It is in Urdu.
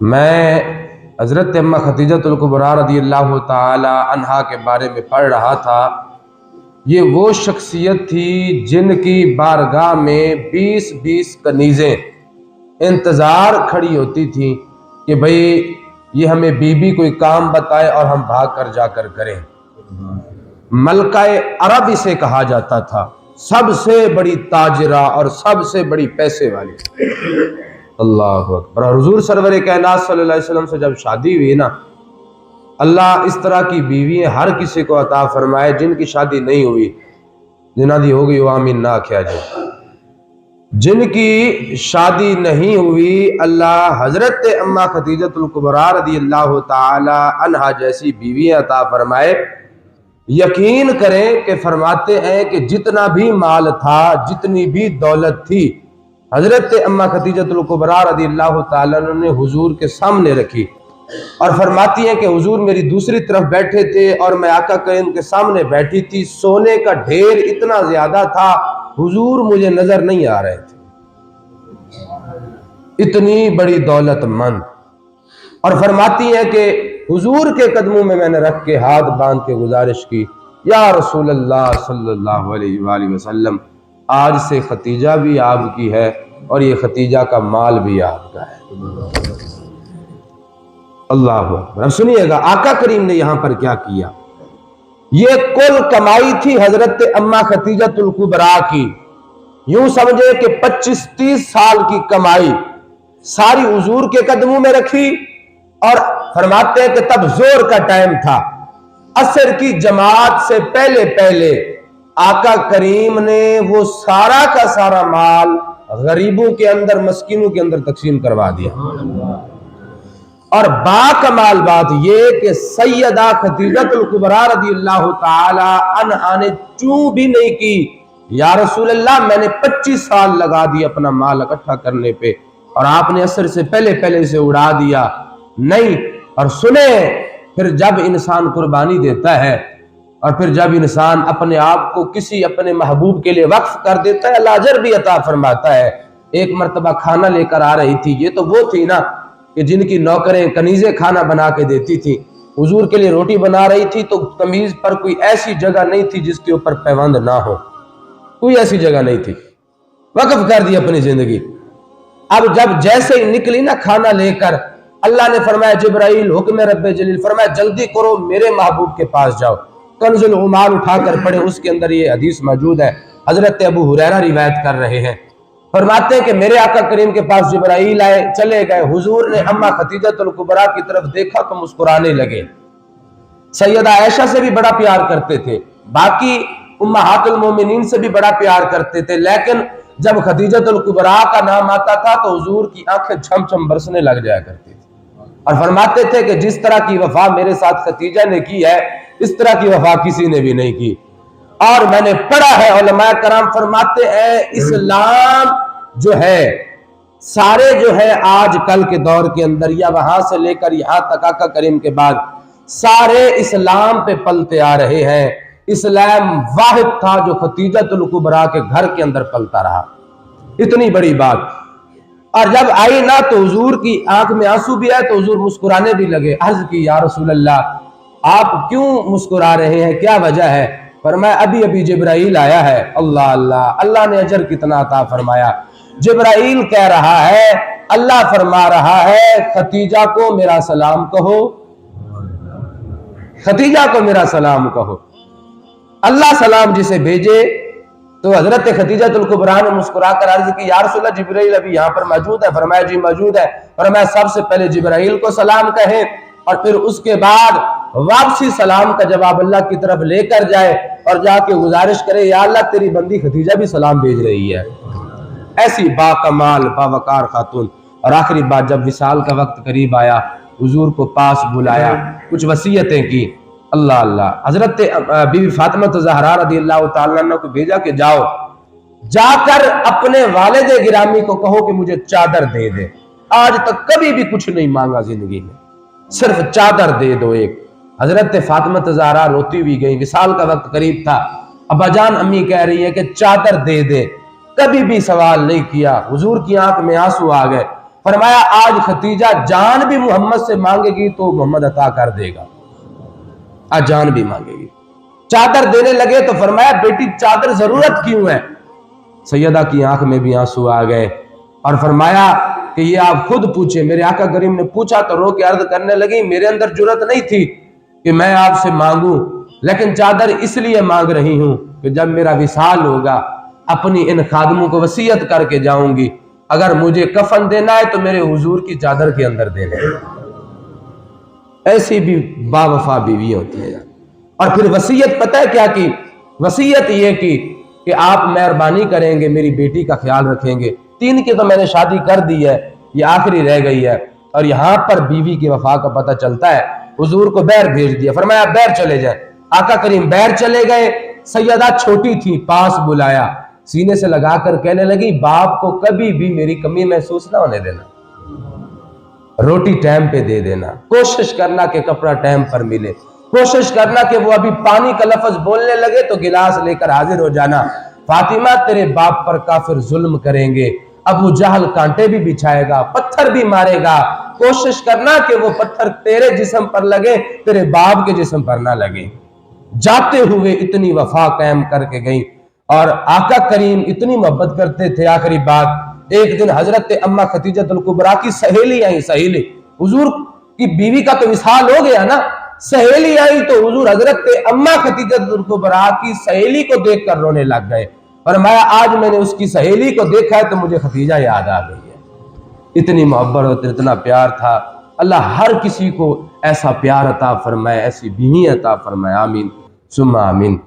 میں حضرت اماں خدیجۃ الکبریٰ رضی اللہ تعالی عنہا کے بارے میں پڑھ رہا تھا۔ یہ وہ شخصیت تھی جن کی بارگاہ میں 20 کنیزیں انتظار کھڑی ہوتی تھیں کہ بھئی یہ ہمیں بی کوئی کام بتائے اور ہم بھاگ کر جا کر کریں۔ ملکہ عرب اسے کہا جاتا تھا، سب سے بڑی تاجرہ اور سب سے بڑی پیسے والی۔ اللہ اکبر۔ اور حضور سرور کائنات صلی اللہ علیہ وسلم سے جب شادی ہوئی نا، اللہ اس طرح کی بیوییں ہر کسی کو عطا فرمائے جن کی شادی نہیں ہوئی، جنہ دی ہو گئی وہ آمین نہ کیا جائے۔ جن کی شادی نہیں ہوئی، اللہ حضرت اماں خدیجۃ الکبریٰ رضی اللہ تعالی عنہا جیسی بیوییں عطا فرمائے۔ یقین کریں کہ فرماتے ہیں کہ جتنا بھی مال تھا، جتنی بھی دولت تھی، حضرت اماں خدیجۃ الکبریٰ رضی اللہ تعالیٰ عنہ نے حضور کے سامنے رکھی، اور فرماتی ہیں کہ حضور میری دوسری طرف بیٹھے تھے اور میں آقا کریم کے سامنے بیٹھی تھی۔ سونے کا ڈھیر اتنا زیادہ تھا، حضور مجھے نظر نہیں آ رہے تھے، اتنی بڑی دولت مند۔ اور فرماتی ہیں کہ حضور کے قدموں میں نے رکھ کے ہاتھ باندھ کے گزارش کی، یا رسول اللہ صلی اللہ علیہ وآلہ وسلم، آج سے ختیجہ بھی آپ کی ہے اور یہ ختیجہ کا مال بھی آپ کا ہے۔ اللہ اکبر۔ اب سنیے گا آقا کریم نے یہاں پر کیا کیا۔ یہ کل کمائی تھی حضرت اماں خدیجۃ الکبریٰ کی، یوں سمجھے کہ 25-30 سال کی کمائی ساری حضور کے قدموں میں رکھی، اور فرماتے ہیں کہ تب زور کا ٹائم تھا، عصر کی جماعت سے پہلے آقا کریم نے وہ سارا کا سارا مال غریبوں کے اندر، مسکینوں کے اندر تقسیم کروا دیا۔ اور باکمال بات یہ کہ سیدہ خدیجۃ الکبریٰ رضی اللہ تعالی عنہا نے چوں بھی نہیں کی، یا رسول اللہ میں نے 25 سال لگا دی اپنا مال اکٹھا کرنے پہ اور آپ نے عصر سے پہلے اسے اڑا دیا، نہیں۔ اور سنیں، پھر جب انسان قربانی دیتا ہے اور پھر جب انسان اپنے آپ کو کسی اپنے محبوب کے لیے وقف کر دیتا ہے، اللہ اجر بھی عطا فرماتا ہے۔ ایک مرتبہ کھانا لے کر آ رہی تھی، یہ تو وہ تھی نا کہ جن کی نوکریں کنیزیں کھانا بنا کے دیتی تھی، حضور کے لیے روٹی بنا رہی تھی تو تمیز پر کوئی ایسی جگہ نہیں تھی جس کے اوپر پیوند نہ ہو، کوئی ایسی جگہ نہیں تھی، وقف کر دی اپنی زندگی۔ اب جب جیسے ہی نکلی نا کھانا لے کر، اللہ نے فرمایا جبرائیل، حکم رب جلیل، فرمایا جلدی کرو میرے محبوب کے پاس جاؤ۔ کنز العمال اٹھا کر پڑھے، اس کے اندر یہ حدیث موجود ہے، حضرت ابو ہریرہ روایت کر رہے ہیں۔ فرماتے ہیں کہ میرے آقا کریم کے پاس جبرائیل آئے، چلے گئے، حضور نے اماں خدیجۃ الکبریٰ کی طرف دیکھا تو مسکرانے لگے۔ سیدہ عائشہ سے بھی بڑا پیار کرتے تھے، باقی امہات المومنین سے بھی بڑا پیار کرتے تھے، لیکن جب خدیجۃ الکبریٰ کا نام آتا تھا تو حضور کی آنکھیں چھم چھم برسنے لگ جایا کرتی تھی، اور فرماتے تھے کہ جس طرح کی وفا میرے ساتھ خدیجہ نے کی ہے، اس طرح کی وفا کسی نے بھی نہیں کی۔ اور میں نے پڑھا ہے، علماء کرام فرماتے ہیں اسلام جو ہے، سارے جو ہے آج کل کے دور کے اندر یا وہاں سے لے کر یہاں تک آقا کریم کے بعد سارے اسلام پہ پلتے آ رہے ہیں۔ اسلام واحد تھا جو خدیجۃ الکبریٰ کے گھر کے اندر پلتا رہا، اتنی بڑی بات۔ اور جب آئی نا تو حضور کی آنکھ میں آنسو بھی آئے تو حضور مسکرانے بھی لگے۔ عرض کی یا رسول اللہ آپ کیوں مسکرا رہے ہیں، کیا وجہ ہے؟ فرمایا ابھی جبرائیل آیا ہے۔ اللہ اللہ، اللہ نے اجر کتنا عطا فرمایا۔ جبرائیل کہہ رہا ہے، اللہ فرما رہا ہے ختیجہ کو میرا سلام کہو، ختیجہ کو میرا سلام کہو۔ اللہ سلام جسے بھیجے۔ تو حضرت خدیجۃ الکبریٰ نے مسکرا کر عرض کی یا رسول اللہ جبرائیل ابھی یہاں پر موجود ہے؟ فرمایا جی موجود ہے۔ فرمایا سب سے پہلے جبرائیل کو سلام کہیں اور پھر اس کے بعد واپسی سلام کا جواب اللہ کی طرف لے کر جائے اور جا کے گزارش کرے یا اللہ تیری بندی خدیجہ بھی سلام بھیج رہی ہے۔ ایسی با کمال باوقار خاتون۔ اور آخری بات، جب وصال کا وقت قریب آیا، حضور کو پاس بلایا، کچھ وصیتیں کی۔ اللہ اللہ، حضرت بی بی فاطمہ زہرا رضی اللہ تعالیٰ عنہ کو بھیجا کہ جاؤ، جا کر اپنے والد گرامی کو کہو کہ مجھے چادر دے دے، آج تک کبھی بھی کچھ نہیں مانگا زندگی میں، صرف چادر دے دو ایک۔ حضرت فاطمہ زہرا روتی ہوئی گئی، وصال کا وقت قریب تھا، ابا جان امی کہہ رہی ہے کہ چادر دے دے، کبھی بھی سوال نہیں کیا۔ حضور کی آنکھ میں آنسو آ گئے۔ فرمایا آج ختیجہ جان بھی محمد سے مانگے گی تو محمد عطا کر دے گا، آج جان بھی مانگے گی۔ چادر دینے لگے تو فرمایا بیٹی چادر ضرورت کیوں ہے؟ سیدہ کی آنکھ میں بھی آنسو آ گئے اور فرمایا کہ یہ آپ خود پوچھیں۔ میرے آقا کریم نے پوچھا تو رو کے عرض کرنے لگی میرے اندر جرأت نہیں تھی کہ میں آپ سے مانگوں، لیکن چادر اس لیے مانگ رہی ہوں کہ جب میرا وصال ہوگا اپنی ان خادموں کو وصیت کر کے جاؤں گی، اگر مجھے کفن دینا ہے تو میرے حضور کی چادر کے اندر دینا ہے۔ ایسی بھی با وفا بیوی ہوتی ہے۔ اور پھر وصیت پتہ ہے کیا کی؟ وصیت یہ کی کہ آپ مہربانی کریں گے میری بیٹی کا خیال رکھیں گے، 3 کی تو میں نے شادی کر دی ہے، یہ آخری رہ گئی ہے۔ اور یہاں پر بیوی کی وفا کا پتہ چلتا ہے، حضور کو بیر بھیج دیا، فرمایا بیر چلے جائیں۔ آقا کریم بیر چلے گئے، سیدہ چھوٹی تھی، پاس بلایا، سینے سے لگا کر کہنے لگی باپ کو کبھی بھی میری کمی محسوس نہ ہونے دینا، روٹی ٹائم پہ دے دینا، کوشش کرنا کہ کپڑا ٹائم پر ملے، کوشش کرنا کہ وہ ابھی پانی کا لفظ بولنے لگے تو گلاس لے کر حاضر ہو جانا۔ فاطمہ تیرے باپ پر کافر ظلم کریں گے، ابو جہل کانٹے بھی بچھائے گا، پتھر بھی مارے گا، کوشش کرنا کہ وہ پتھر تیرے جسم پر لگے، تیرے باپ کے جسم پر نہ لگے۔ جاتے ہوئے اتنی وفا قائم کر کے گئی، اور آقا کریم اتنی محبت کرتے تھے۔ آخری بات، ایک دن حضرت امّہ ختیجۃ الکبریٰ کی سہیلی آئی، سہیلی حضور کی بیوی کا تو وصال ہو گیا نا، سہیلی آئی تو حضور حضرت امّہ ختیجۃ الکبریٰ کی سہیلی کو دیکھ کر رونے لگ گئے۔ فرمایا آج میں نے اس کی سہیلی کو دیکھا ہے تو مجھے ختیجہ یاد آ گئی ہے۔ اتنی محبت اور اتنا پیار تھا۔ اللہ ہر کسی کو ایسا پیار عطا فرمائے، ایسی بیوی عطا فرمائے، آمین ثم آمین۔